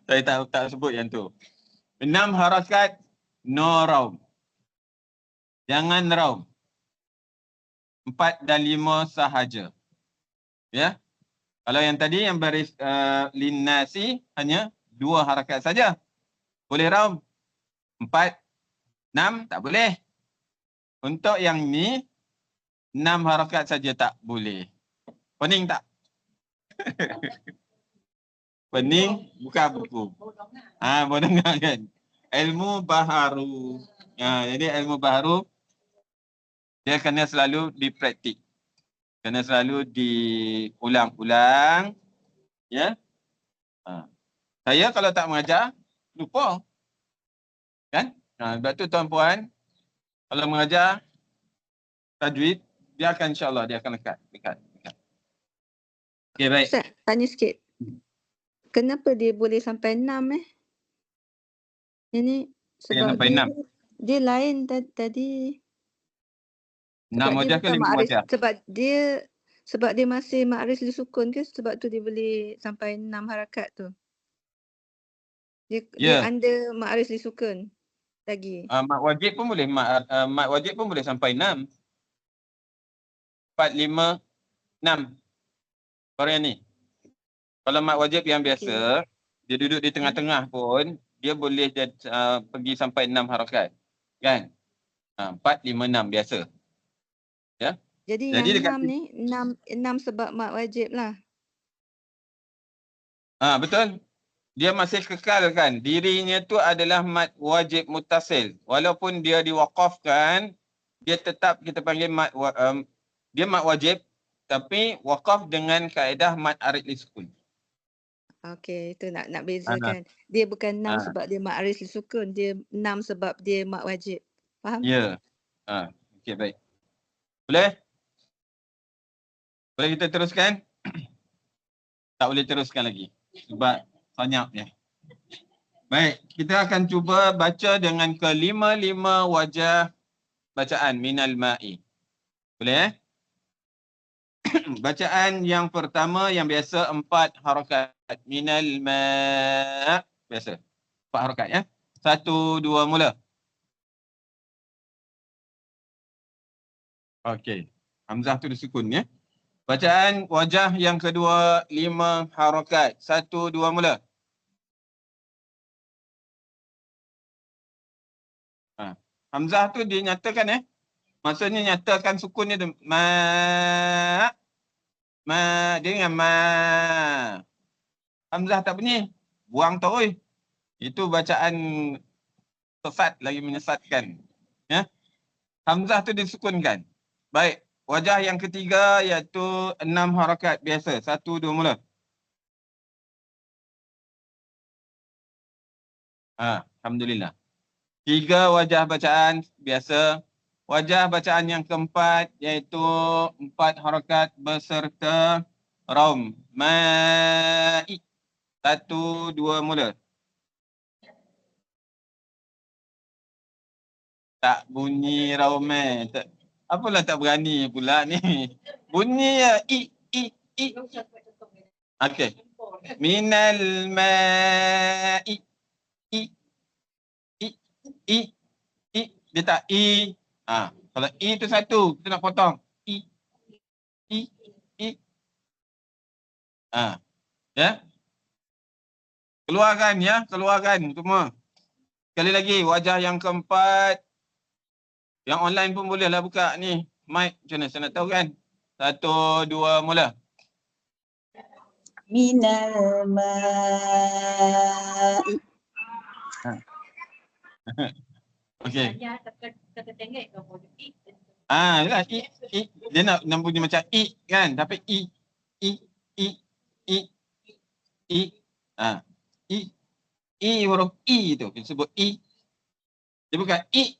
Saya tak sebut yang tu. 6 harakat no raum. Jangan raum. 4 dan 5 sahaja. Ya. Kalau yang tadi yang baris linnasi hanya 2 harakat saja. Boleh raum. 4, 6 tak boleh. Untuk yang ni 6 harakat saja tak boleh. Pening tak? Pening buka buku. Boleh dengar kan? Ilmu baharu. Jadi ilmu baharu dia kena selalu dipraktik. Kena selalu diulang-ulang. Ya. Saya kalau tak mengajar, lupa. Kan? Sebab tu tuan-puan, kalau mengajar tajwid, dia akan insyaAllah dia akan lekat. Okey, baik. Ustaz, tanya sikit. Kenapa dia boleh sampai 6 Ini sebab sampai 6. dia lain tadi. 6 Sebab dia wajah ke bukan 5 ma'arif. wajah? Sebab dia masih ma'arif li sukun ke, sebab tu dia boleh sampai 6 harakat tu. Dia Ya. under ma'arif li sukun lagi. Mat wajib pun boleh. Mat wajib pun boleh sampai 6. 4, 5, 6. Korang yang ni. Kalau mat wajib yang biasa, dia duduk di tengah-tengah pun, dia boleh pergi sampai 6 harakat. Kan? 4, 5, 6 biasa. Ya. Jadi yang dekat 6 ni, 6 sebab mat wajib lah. Betul. Dia masih kekal kan. Dirinya tu adalah mat wajib muttasil. Walaupun dia diwaqafkan, dia tetap kita panggil dia mat wajib tapi waqaf dengan kaedah mat arid li sukun. Okey, itu nak bezakan. Dia bukan 6 sebab dia ma'arif li sukun, dia 6 sebab dia mat wajib. Faham? Ya. Okey, baik. Boleh? Boleh kita teruskan? Tak boleh teruskan lagi sebab banyak ya. Baik, kita akan cuba baca dengan kelima-lima wajah bacaan minal ma'i. Boleh? Bacaan yang pertama yang biasa 4 harakat. Minal ma' biasa. 4 harakat ya. 1, 2 mula. Okey. Hamzah tu disukun ya. Bacaan wajah yang kedua 5 harakat. 1, 2 mula. Hamzah tu dinyatakan ya. Maksudnya nyatakan sukunnya tu ma. Dia dengan ma. Hamzah tak bunyi. Buang tu oi. Itu bacaan sesat lagi menyesatkan. Ya. Hamzah tu disukunkan. Baik. Wajah yang ketiga iaitu 6 harakat biasa. 1, 2 mula. Alhamdulillah. 3 wajah bacaan biasa. Wajah bacaan yang keempat iaitu 4 harakat beserta raum. Ma'i. 1, 2 mula. Tak bunyi raum tak. Apalah tak berani pula ni. Bunyi ya i. Okey. Minal ma'i. I. Dia tak i. Kalau i tu satu, kita nak potong. I. Ya. Keluarkan ya, keluarkan semua. Sekali lagi, wajah yang keempat. Yang online pun bolehlah buka ni. Mic macam mana, saya nak tahu kan. 1, 2 mula. Minal ma'i. Okey. Yalah i. Dia nak bunyi macam i kan, tapi i. I huruf i tu kita sebut i. Dia bukan i.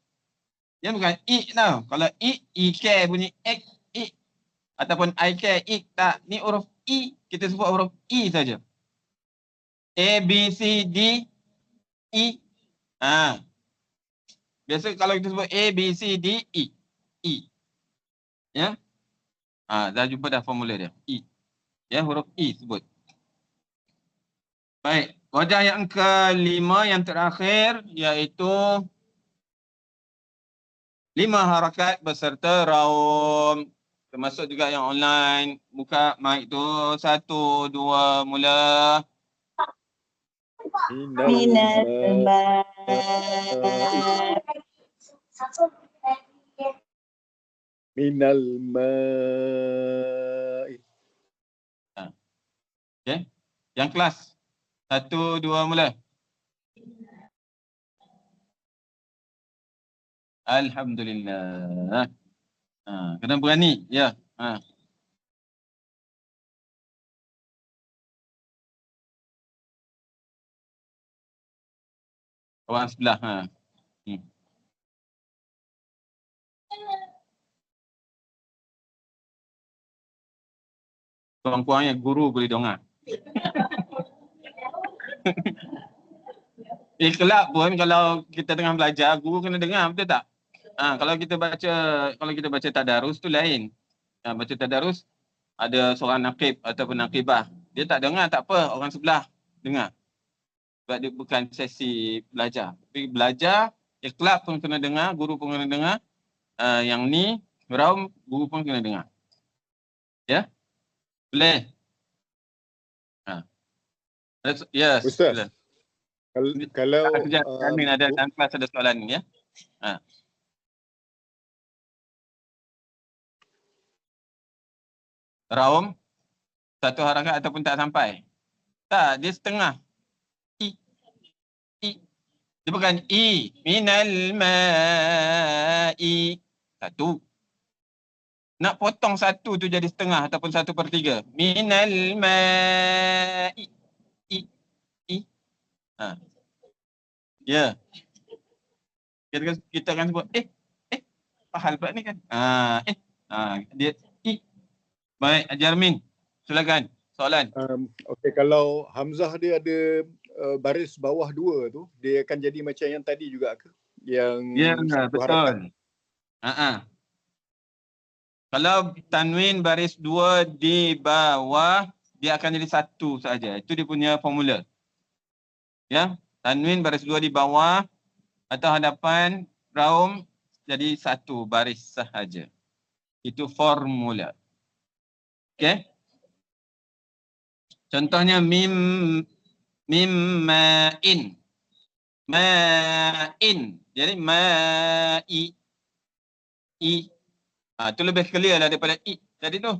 Dia bukan i tau. Kalau i care bunyi x i ataupun I care ik tak. Ni huruf i, kita sebut huruf i saja. A B C D E. Biasa kalau kita sebut A B C D E. Ya. Dah jumpa dah formula dia. I. Ya, huruf i sebut. Baik, wajah yang kelima yang terakhir iaitu 5 harakat beserta raum. Termasuk juga yang online. Buka mic tu. 1, 2 mula. Minal ma'i. Okay. Yang kelas. 1, 2 mula. Alhamdulillah. Kena berani. Ya. Orang sebelah. Kurang-kurangnya guru boleh dengar. Kelab pun kalau kita tengah belajar, guru kena dengar, betul tak? Kalau kita baca tadarus tu lain. Baca tadarus ada seorang nakib ataupun nakibah. Dia tak dengar tak apa, orang sebelah dengar. Sebab dia bukan sesi belajar. Tapi belajar, kelab pun kena dengar, guru pun kena dengar. Yang ni, raum, guru pun kena dengar. Ya? Boleh? Yes. Ustaz, Boleh. kalau ada dalam kelas ada soalan ni ya. Raum satu harakat ataupun tak sampai. Tak, dia setengah. I. Dia bukan I. Minal ma'i. Satu. Nak potong satu tu jadi setengah ataupun 1/3. Minal ma'i. I. Ya. Kita akan sebut hal pula ni kan. Dia I. Baik, Ajarmin. Silakan. Soalan. Okey, kalau Hamzah dia ada baris bawah 2 tu, dia akan jadi macam yang tadi juga ke? Yang satu harakat. Betul. Kalau tanwin baris 2 di bawah, dia akan jadi satu saja. Itu dia punya formula. Ya, tanwin baris 2 di bawah atau hadapan raum jadi satu baris sahaja. Itu formula. Okey. Contohnya mim ma'in. Ma'in. Jadi ma'i. Itu lebih clear lah daripada i tadi tu.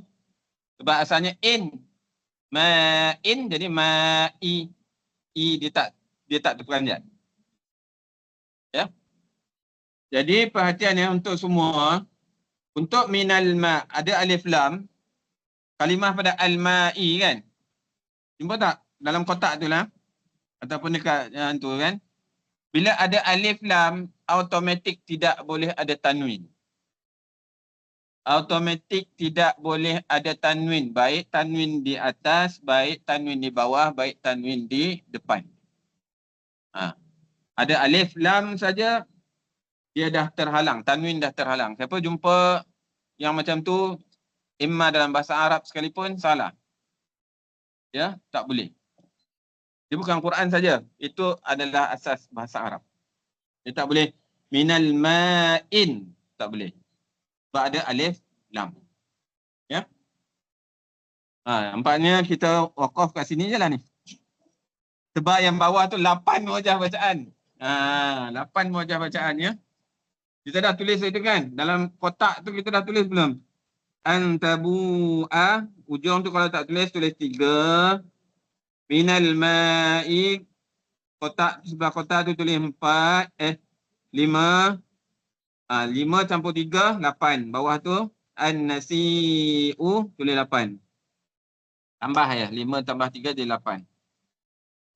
Sebab asalnya in. Ma'in jadi ma'i. I dia tak terperanjat. Ya. Jadi perhatiannya untuk semua, untuk minal ma ada alif lam, kalimah pada al-ma'i kan. Jumpa tak dalam kotak tu lah ataupun dekat tu kan. Bila ada alif lam, automatik tidak boleh ada tanwin. Automatik tidak boleh ada tanwin. Baik tanwin di atas, baik tanwin di bawah, baik tanwin di depan. Ada alif lam saja, dia dah terhalang. Tanwin dah terhalang. Siapa jumpa yang macam tu, imma dalam bahasa Arab sekalipun, salah. Ya, tak boleh. Dia bukan Quran saja. Itu adalah asas bahasa Arab. Dia tak boleh minal ma'in. Tak boleh. Sebab ada alif lam. Ya. Nampaknya kita wakaf kat sini je lah ni. Sebab yang bawah tu 8 wajah bacaan. 8 wajah bacaan ya. Kita dah tulis itu kan. Dalam kotak tu kita dah tulis belum? Antabu'a. Ujung tu kalau tak tulis 3. Minal ma'i. Kotak sebelah kotak tu tulis 5. 5 campur 3, 8. Bawah tu an-nasi'u tulis 8. Tambah ya. 5 tambah 3 jadi 8.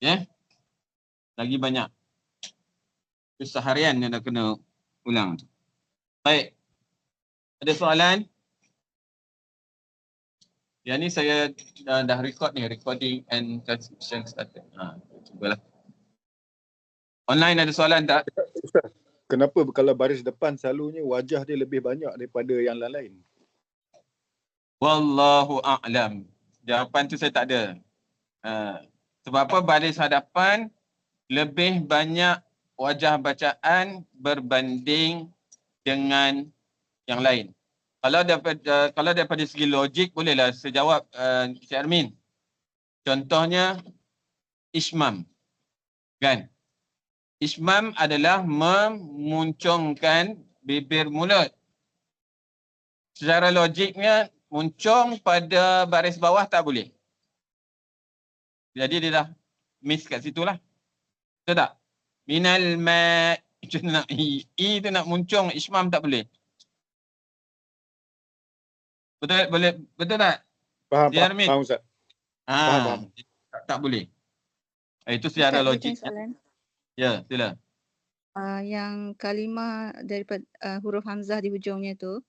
Ya. Lagi banyak. Itu seharian yang dah kena ulang tu. Baik. Ada soalan? Yang ni saya dah record ni. Recording and transcription started. Cubalah. Online ada soalan tak? Ustaz, kenapa kalau baris depan selalunya wajah dia lebih banyak daripada yang lain? Wallahu a'lam. Jawapan tu saya tak ada. Sebab apa baris hadapan lebih banyak wajah bacaan berbanding dengan yang lain. Kalau daripada segi logik bolehlah saya jawab Cik Armin. Contohnya ismam. Kan? Ismam adalah memuncungkan bibir mulut. Secara logiknya muncung pada baris bawah tak boleh. Jadi dia dah miss kat situ lah. Betul tak? Minal ma' itu nak i tu nak muncung, ismam tak boleh. Betul tak? Faham Ustaz. Faham. Tak boleh. Itu secara Ustaz, logik. soalan. Ya, sila. Yang kalimah daripada huruf hamzah di hujungnya tu,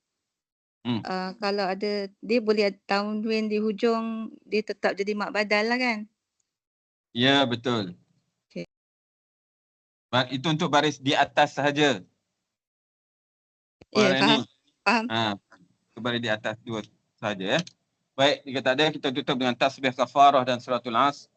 kalau ada, dia boleh ada tanwin di hujung, dia tetap jadi mak badal lah kan? Ya, betul. Itu untuk baris di atas sahaja. Ya, Soalan ni. faham. Itu baris di atas dua sahaja. Baik, jika tak ada kita tutup dengan tasbih kafarah dan suratul As.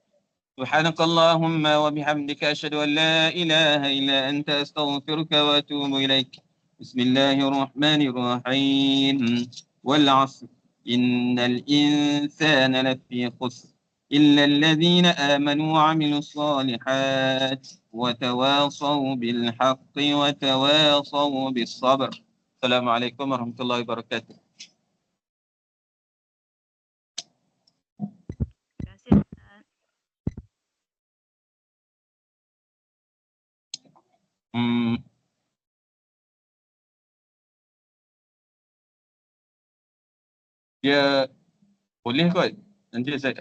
Subhanakallahumma wa bihamdika asyhadu an la ilaha illa anta astaghfiruka wa atubu ilaik. Bismillahirrahmanirrahim. Wal 'asr. Innal insana lafi khusr. إلا الذين آمنوا وعملوا الصالحات وتواصوا بالحق وتواصوا بالصبر. السلام عليكم ورحمة الله وبركاته. Terima kasih, Ustaz. Dia boleh kot. Nanti saya